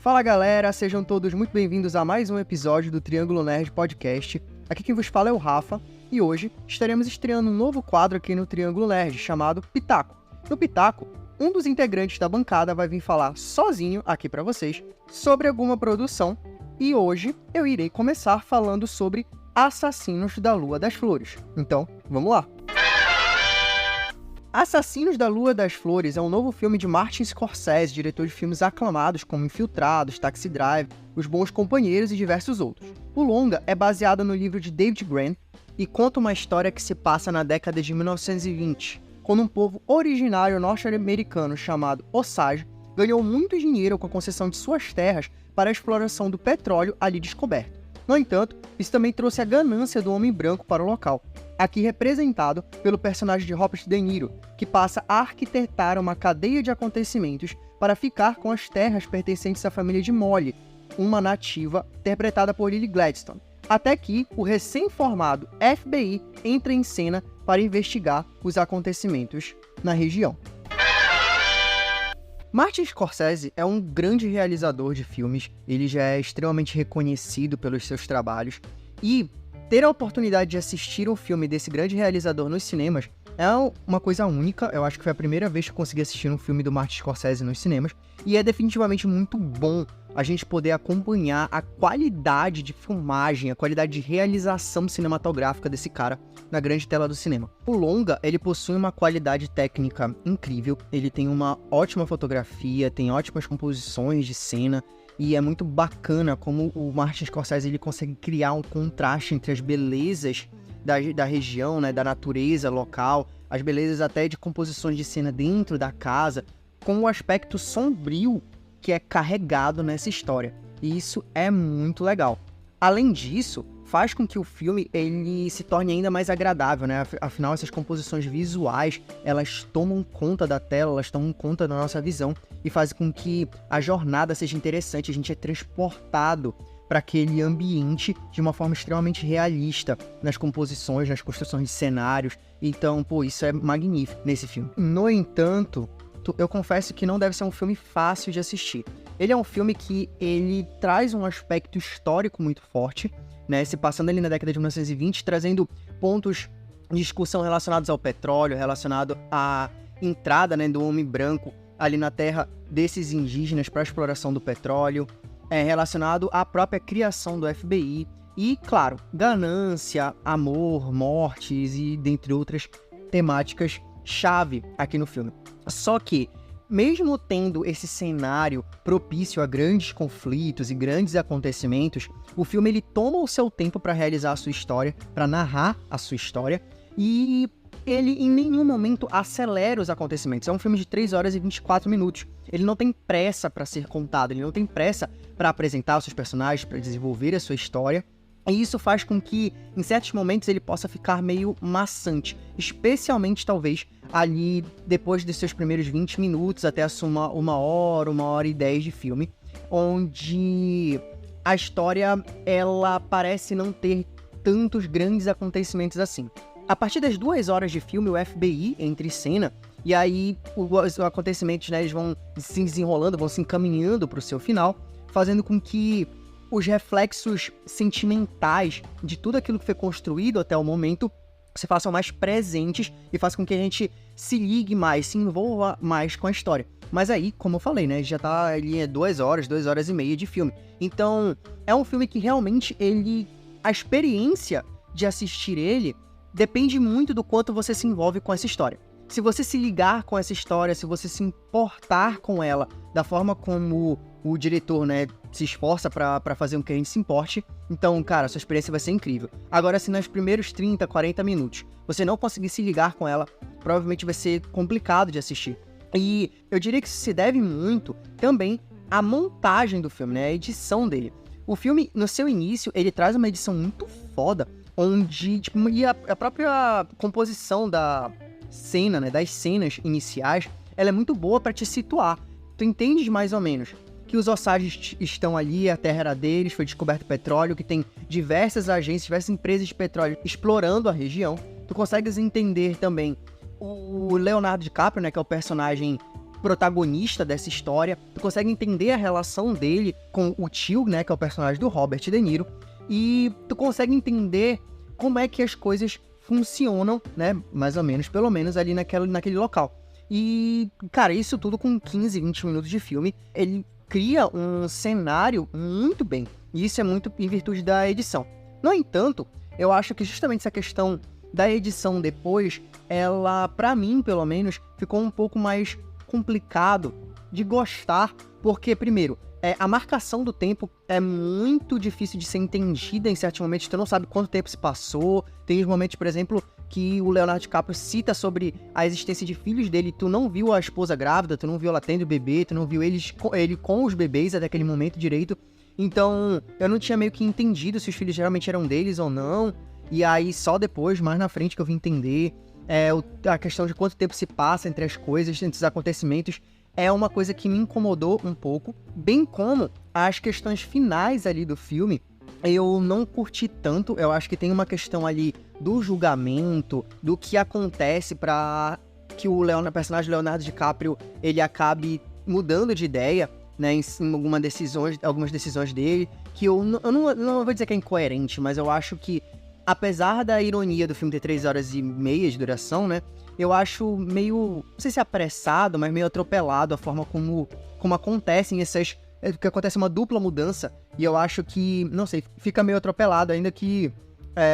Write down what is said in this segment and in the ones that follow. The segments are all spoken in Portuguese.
Fala galera, sejam todos muito bem-vindos a mais um episódio do Triângulo Nerd Podcast. Aqui quem vos fala é o Rafa, e hoje estaremos estreando um novo quadro aqui no Triângulo Nerd, chamado Pitaco. No Pitaco, um dos integrantes da bancada vai vir falar sozinho aqui pra vocês sobre alguma produção, e hoje eu irei começar falando sobre Assassinos da Lua das Flores. Então, vamos lá! Assassinos da Lua das Flores é um novo filme de Martin Scorsese, diretor de filmes aclamados como Infiltrados, Taxi Drive, Os Bons Companheiros e diversos outros. O longa é baseado no livro de David Grann e conta uma história que se passa na década de 1920, quando um povo originário norte-americano chamado Osage ganhou muito dinheiro com a concessão de suas terras para a exploração do petróleo ali descoberto. No entanto, isso também trouxe a ganância do homem branco para o local, aqui representado pelo personagem de Robert De Niro, que passa a arquitetar uma cadeia de acontecimentos para ficar com as terras pertencentes à família de Molly, uma nativa interpretada por Lily Gladstone, até que o recém-formado FBI entra em cena para investigar os acontecimentos na região. Martin Scorsese é um grande realizador de filmes, ele já é extremamente reconhecido pelos seus trabalhos, e ter a oportunidade de assistir um filme desse grande realizador nos cinemas é uma coisa única. Eu acho que foi a primeira vez que eu consegui assistir um filme do Martin Scorsese nos cinemas, e é definitivamente muito bom a gente poder acompanhar a qualidade de filmagem, a qualidade de realização cinematográfica desse cara na grande tela do cinema. O longa, ele possui uma qualidade técnica incrível, ele tem uma ótima fotografia, tem ótimas composições de cena, e é muito bacana como o Martin Scorsese ele consegue criar um contraste entre as belezas da região, né, da natureza local, as belezas até de composições de cena dentro da casa, com o aspecto sombrio que é carregado nessa história. E isso é muito legal. Além disso, faz com que o filme ele se torne ainda mais agradável, né? Afinal, essas composições visuais, elas tomam conta da tela, elas tomam conta da nossa visão e fazem com que a jornada seja interessante, a gente é transportado para aquele ambiente de uma forma extremamente realista nas composições, nas construções de cenários. Então, isso é magnífico nesse filme. No entanto, eu confesso que não deve ser um filme fácil de assistir. Ele é um filme que ele traz um aspecto histórico muito forte, né, se passando ali na década de 1920, trazendo pontos de discussão relacionados ao petróleo, relacionado à entrada, né, do homem branco ali na terra desses indígenas para a exploração do petróleo, relacionado à própria criação do FBI e, claro, ganância, amor, mortes e dentre outras temáticas chave aqui no filme. Só que, mesmo tendo esse cenário propício a grandes conflitos e grandes acontecimentos, o filme ele toma o seu tempo para realizar a sua história, para narrar a sua história, e ele em nenhum momento acelera os acontecimentos. É um filme de 3 horas e 24 minutos. Ele não tem pressa para ser contado, ele não tem pressa para apresentar os seus personagens, para desenvolver a sua história. E isso faz com que, em certos momentos, ele possa ficar meio maçante, especialmente, talvez, ali depois dos seus primeiros 20 minutos, até a suma 1h e 10 de filme, onde a história, ela parece não ter tantos grandes acontecimentos assim. A partir das 2 horas de filme, o FBI entra em cena, e aí os acontecimentos, né, eles vão se desenrolando, vão se encaminhando para o seu final, fazendo com que os reflexos sentimentais de tudo aquilo que foi construído até o momento se façam mais presentes e façam com que a gente se ligue mais, se envolva mais com a história. Mas aí, como eu falei, né, já tá ali 2 horas e meia de filme. Então, é um filme que realmente a experiência de assistir ele depende muito do quanto você se envolve com essa história. Se você se ligar com essa história, se você se importar com ela da forma como o diretor, né, se esforça pra fazer com que a gente se importe, então, cara, sua experiência vai ser incrível. Agora, se nos primeiros 30, 40 minutos você não conseguir se ligar com ela, provavelmente vai ser complicado de assistir. E eu diria que isso se deve muito também à montagem do filme, né, a edição dele. O filme, no seu início, ele traz uma edição muito foda, onde, e a própria composição da cena, né, das cenas iniciais, ela é muito boa pra te situar. Tu entendes mais ou menos que os Osages estão ali, a terra era deles, foi descoberto petróleo, que tem diversas agências, diversas empresas de petróleo explorando a região. Tu consegues entender também o Leonardo DiCaprio, né, que é o personagem protagonista dessa história, tu consegue entender a relação dele com o tio, né, que é o personagem do Robert De Niro, e tu consegue entender como é que as coisas funcionam, né, mais ou menos, pelo menos ali naquele local. E, cara, isso tudo com 15, 20 minutos de filme, ele cria um cenário muito bem, e isso é muito em virtude da edição. No entanto, eu acho que justamente essa questão da edição depois, ela, pra mim, pelo menos, ficou um pouco mais complicado de gostar, porque, primeiro, a marcação do tempo é muito difícil de ser entendida em certos momentos, tu não sabe quanto tempo se passou, tem os momentos, por exemplo, que o Leonardo DiCaprio cita sobre a existência de filhos dele, tu não viu a esposa grávida, tu não viu ela tendo bebê, tu não viu ele com os bebês até aquele momento direito, então eu não tinha meio que entendido se os filhos realmente eram deles ou não, e aí só depois, mais na frente, que eu vim entender a questão de quanto tempo se passa entre as coisas, entre os acontecimentos, é uma coisa que me incomodou um pouco, bem como as questões finais ali do filme, eu não curti tanto. Eu acho que tem uma questão ali do julgamento, do que acontece pra que o personagem Leonardo DiCaprio, ele acabe mudando de ideia, né, em algumas decisões dele, que eu não vou dizer que é incoerente, mas eu acho que, apesar da ironia do filme ter 3 horas e meia de duração, né, eu acho meio, não sei se apressado, mas meio atropelado a forma como acontecem essas... que acontece uma dupla mudança, e eu acho que, não sei, fica meio atropelado, ainda que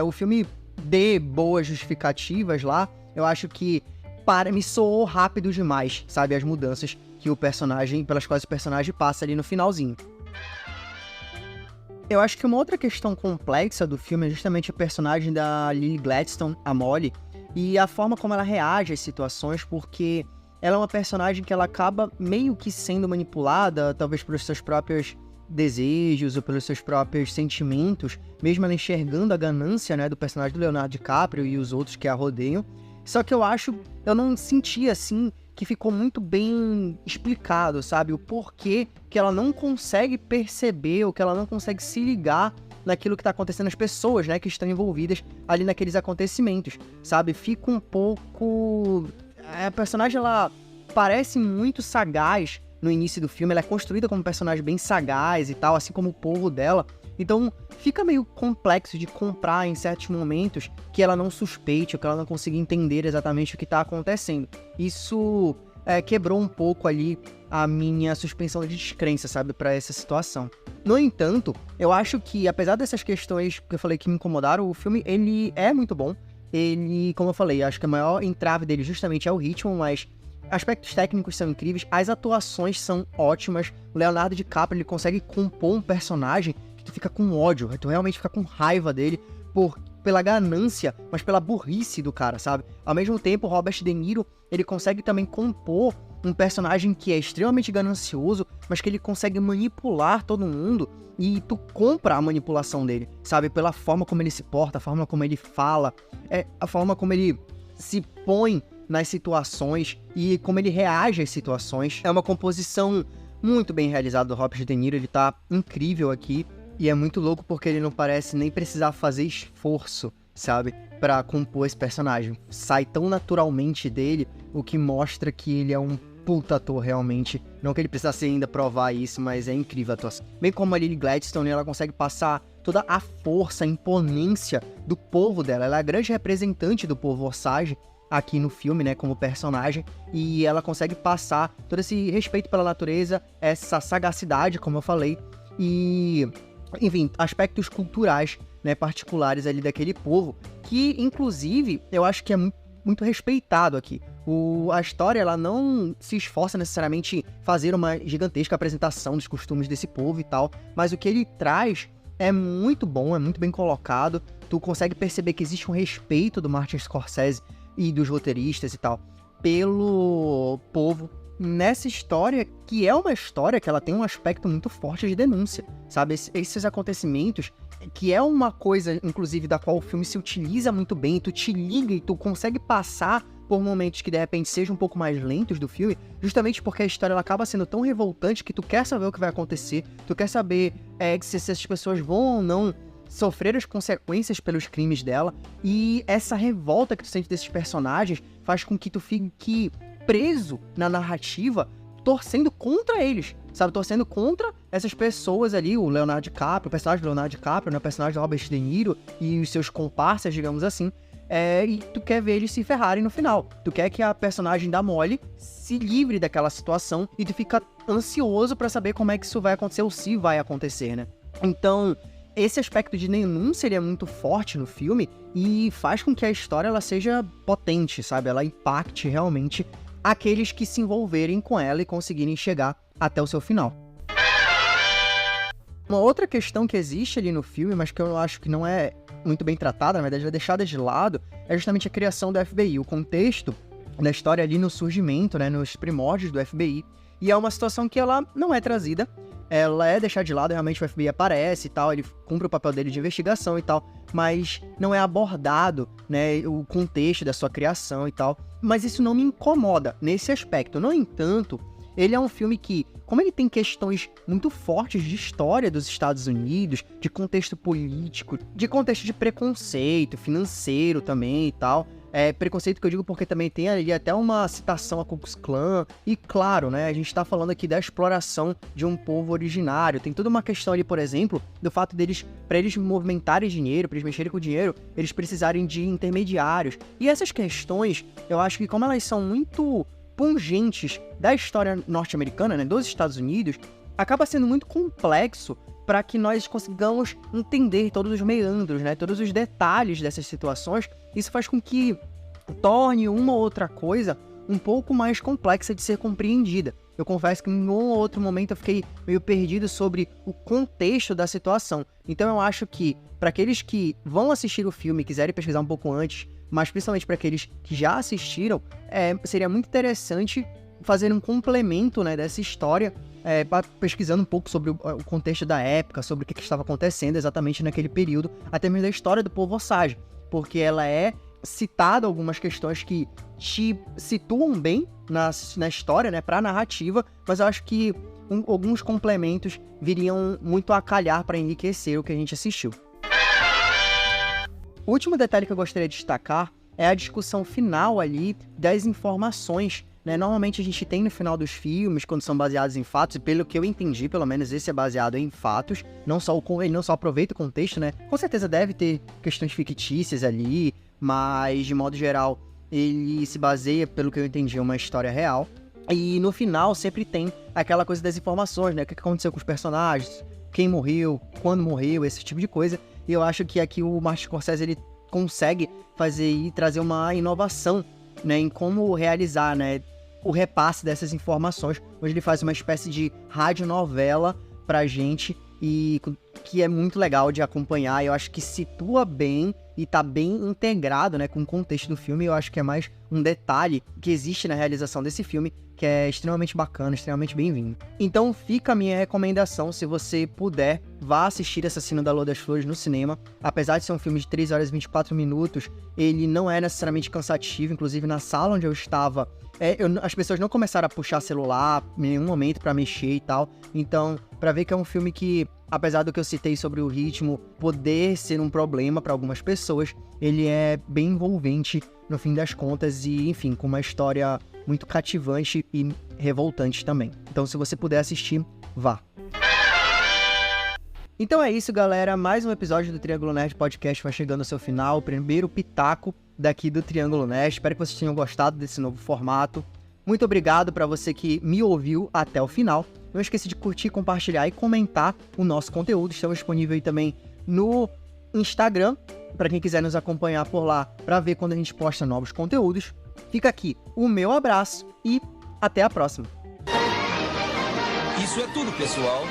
o filme dê boas justificativas lá, eu acho que me soou rápido demais, sabe, as mudanças pelas quais o personagem passa ali no finalzinho. Eu acho que uma outra questão complexa do filme é justamente a personagem da Lily Gladstone, a Molly, e a forma como ela reage às situações, porque ela é uma personagem que ela acaba meio que sendo manipulada, talvez pelos seus próprios desejos ou pelos seus próprios sentimentos, mesmo ela enxergando a ganância, né, do personagem do Leonardo DiCaprio e os outros que a rodeiam. Só que eu não senti, assim, que ficou muito bem explicado, sabe? O porquê que ela não consegue perceber, ou que ela não consegue se ligar naquilo que tá acontecendo, as pessoas, né, que estão envolvidas ali naqueles acontecimentos, sabe? Fica um pouco... A personagem, ela parece muito sagaz no início do filme, ela é construída como um personagem bem sagaz e tal, assim como o povo dela. Então, fica meio complexo de comprar em certos momentos que ela não suspeite, ou que ela não consiga entender exatamente o que tá acontecendo. Isso quebrou um pouco ali a minha suspensão de descrença, sabe, pra essa situação. No entanto, eu acho que, apesar dessas questões que eu falei que me incomodaram, o filme, ele é muito bom. Ele, como eu falei, acho que a maior entrave dele justamente é o ritmo, mas aspectos técnicos são incríveis, as atuações são ótimas, o Leonardo DiCaprio, ele consegue compor um personagem que tu fica com ódio, tu realmente fica com raiva dele pela ganância, mas pela burrice do cara, sabe? Ao mesmo tempo, o Robert De Niro, ele consegue também compor um personagem que é extremamente ganancioso, mas que ele consegue manipular todo mundo, e tu compra a manipulação dele, sabe? Pela forma como ele se porta, a forma como ele fala, a forma como ele se põe nas situações e como ele reage às situações. É uma composição muito bem realizada do Robert De Niro, ele tá incrível aqui, e é muito louco porque ele não parece nem precisar fazer esforço, sabe? Pra compor esse personagem. Sai tão naturalmente dele, o que mostra que ele é um puta ator realmente. Não que ele precisasse ainda provar isso, mas é incrível a atuação. Bem como a Lily Gladstone, ela consegue passar toda a força, a imponência do povo dela. Ela é a grande representante do povo Osage aqui no filme, né, como personagem, e ela consegue passar todo esse respeito pela natureza, essa sagacidade, como eu falei, e, enfim, aspectos culturais, né, particulares ali daquele povo, que, inclusive, eu acho que é muito respeitado aqui. A história, ela não se esforça necessariamente em fazer uma gigantesca apresentação dos costumes desse povo e tal, mas o que ele traz é muito bom, é muito bem colocado, tu consegue perceber que existe um respeito do Martin Scorsese e dos roteiristas e tal, pelo povo, nessa história, que é uma história que ela tem um aspecto muito forte de denúncia, sabe? Esses acontecimentos, que é uma coisa, inclusive, da qual o filme se utiliza muito bem, tu te liga e tu consegue passar por momentos que de repente sejam um pouco mais lentos do filme, justamente porque a história ela acaba sendo tão revoltante que tu quer saber o que vai acontecer, tu quer saber se essas pessoas vão ou não sofrer as consequências pelos crimes dela, e essa revolta que tu sente desses personagens faz com que tu fique preso na narrativa, torcendo contra eles, sabe? Torcendo contra essas pessoas ali, o Leonardo DiCaprio, o personagem do Leonardo DiCaprio, né? O personagem do Robert De Niro e os seus comparsas, digamos assim. E tu quer ver eles se ferrarem no final. Tu quer que a personagem da Molly se livre daquela situação e tu fica ansioso pra saber como é que isso vai acontecer ou se vai acontecer, né? Então, esse aspecto de denúncia ele é muito forte no filme e faz com que a história ela seja potente, sabe? Ela impacte realmente aqueles que se envolverem com ela e conseguirem chegar até o seu final. Uma outra questão que existe ali no filme, mas que eu acho que não é muito bem tratada, na verdade é deixada de lado, é justamente a criação do FBI, o contexto da história ali no surgimento, né, nos primórdios do FBI, e é uma situação que ela não é trazida, ela é deixada de lado, realmente o FBI aparece e tal, ele cumpre o papel dele de investigação e tal, mas não é abordado, né, o contexto da sua criação e tal, mas isso não me incomoda nesse aspecto. No entanto, ele é um filme que, como ele tem questões muito fortes de história dos Estados Unidos, de contexto político, de contexto de preconceito financeiro também e tal, preconceito que eu digo porque também tem ali até uma citação a Ku Klux Klan, e claro, né, a gente tá falando aqui da exploração de um povo originário, tem toda uma questão ali, por exemplo, do fato deles, para eles movimentarem dinheiro, para eles mexerem com dinheiro, eles precisarem de intermediários, e essas questões, eu acho que como elas são muito pungentes da história norte-americana, né, dos Estados Unidos, acaba sendo muito complexo para que nós consigamos entender todos os meandros, né, todos os detalhes dessas situações. Isso faz com que torne uma ou outra coisa um pouco mais complexa de ser compreendida. Eu confesso que em um ou outro momento eu fiquei meio perdido sobre o contexto da situação. Então eu acho que, para aqueles que vão assistir o filme e quiserem pesquisar um pouco antes, mas principalmente para aqueles que já assistiram, seria muito interessante fazer um complemento, né, dessa história, pesquisando um pouco sobre o contexto da época, sobre o que estava acontecendo exatamente naquele período, até mesmo da história do povo Osage, porque ela é citada algumas questões que te situam bem na história, né, para a narrativa, mas eu acho que alguns complementos viriam muito a calhar para enriquecer o que a gente assistiu. O último detalhe que eu gostaria de destacar é a discussão final ali das informações, né? Normalmente a gente tem no final dos filmes, quando são baseados em fatos, e pelo que eu entendi, pelo menos esse é baseado em fatos, ele não só aproveita o contexto, né? Com certeza deve ter questões fictícias ali, mas de modo geral ele se baseia, pelo que eu entendi, em uma história real. E no final sempre tem aquela coisa das informações, né? O que aconteceu com os personagens, quem morreu, quando morreu, esse tipo de coisa. E eu acho que aqui o Martin Scorsese ele consegue fazer e trazer uma inovação, né, em como realizar, né, o repasse dessas informações, onde ele faz uma espécie de radionovela pra gente, e que é muito legal de acompanhar. Eu acho que situa bem e tá bem integrado, né, com o contexto do filme. Eu acho que é mais um detalhe que existe na realização desse filme, que é extremamente bacana, extremamente bem-vindo. Então fica a minha recomendação, se você puder, vá assistir Assassino da Lua das Flores no cinema. Apesar de ser um filme de 3 horas e 24 minutos, ele não é necessariamente cansativo. Inclusive na sala onde eu estava, as pessoas não começaram a puxar celular em nenhum momento pra mexer e tal. Então, pra ver que é um filme que, apesar do que eu citei sobre o ritmo poder ser um problema para algumas pessoas, ele é bem envolvente no fim das contas e, enfim, com uma história muito cativante e revoltante também. Então, se você puder assistir, vá. Então é isso, galera. Mais um episódio do Triângulo Nerd Podcast vai chegando ao seu final. O primeiro pitaco daqui do Triângulo Nerd. Espero que vocês tenham gostado desse novo formato. Muito obrigado para você que me ouviu até o final. Não esqueça de curtir, compartilhar e comentar o nosso conteúdo. Estamos disponíveis aí também no Instagram, para quem quiser nos acompanhar por lá, para ver quando a gente posta novos conteúdos. Fica aqui o meu abraço e até a próxima. Isso é tudo, pessoal.